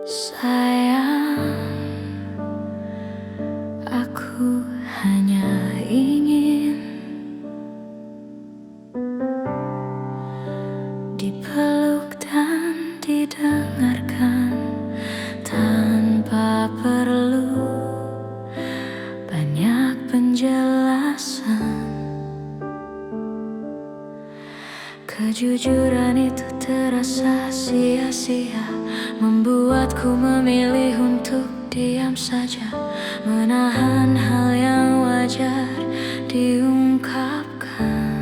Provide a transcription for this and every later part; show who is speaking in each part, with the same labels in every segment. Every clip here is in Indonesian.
Speaker 1: Sayang, aku hanya ingin dipeluk dan didengarkan tanpa perlu banyak penjelasan. Kejujuran itu terasa sia-sia, membuatku memilih untuk diam saja, menahan hal yang wajar diungkapkan.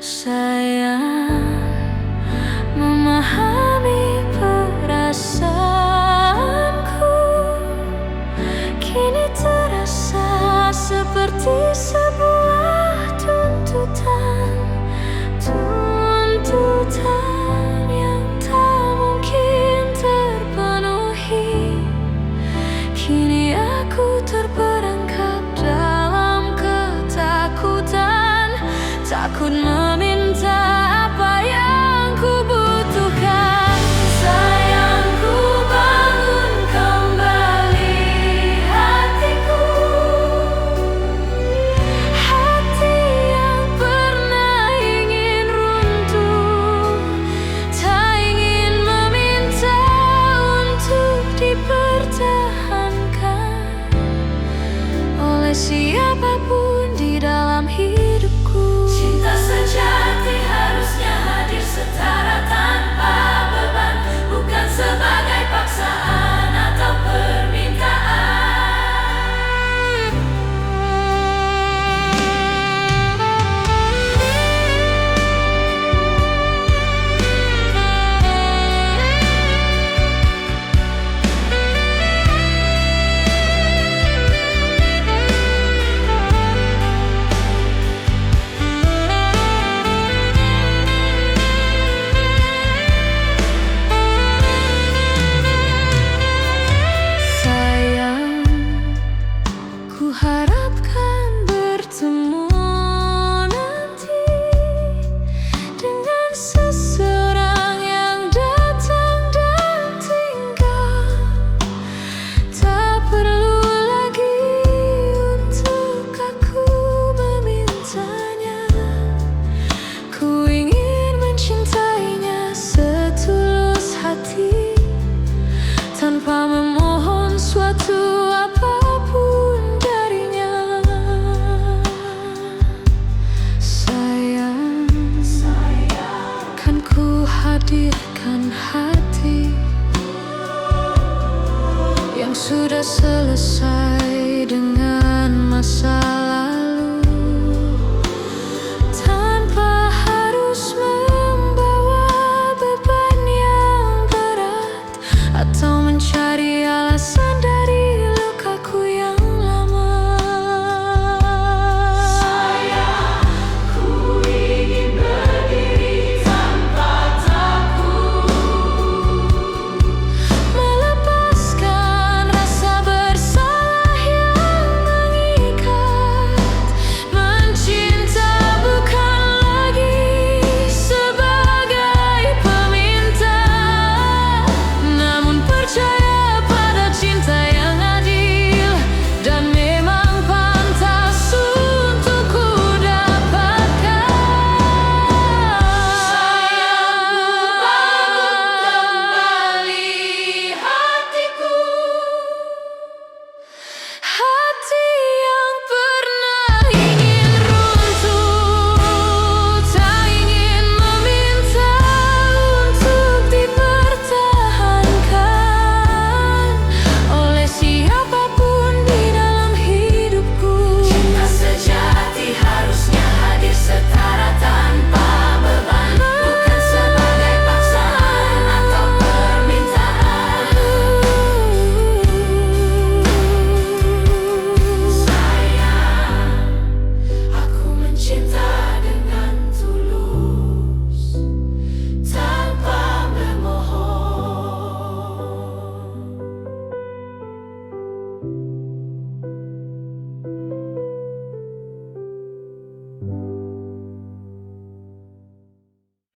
Speaker 1: Sayang, memahami perasaanku kini terasa seperti sebuah tuntutan yang tak mungkin terpenuhi. Kini aku terperangkap dalam ketakutan, takut meminta apa yang ku butuhkan. Sayangku, bangun kembali hatiku, hati yang pernah ingin runtuh, tak ingin meminta untuk dipertahankan oleh siapapun di dalam hidupku. Cinta sejati harusnya hadir setara tanpa beban, bukan sebagai paksaan atau permintaan. Ku harapkan bertemu nanti dengan seseorang yang datang dan tinggal. Tak perlu lagi untuk aku memintanya. Ku ingin mencintainya setulus hati, tanpa memohon suatu apapun darinya. Sayang, kan ku hadirkan hati yang sudah selesai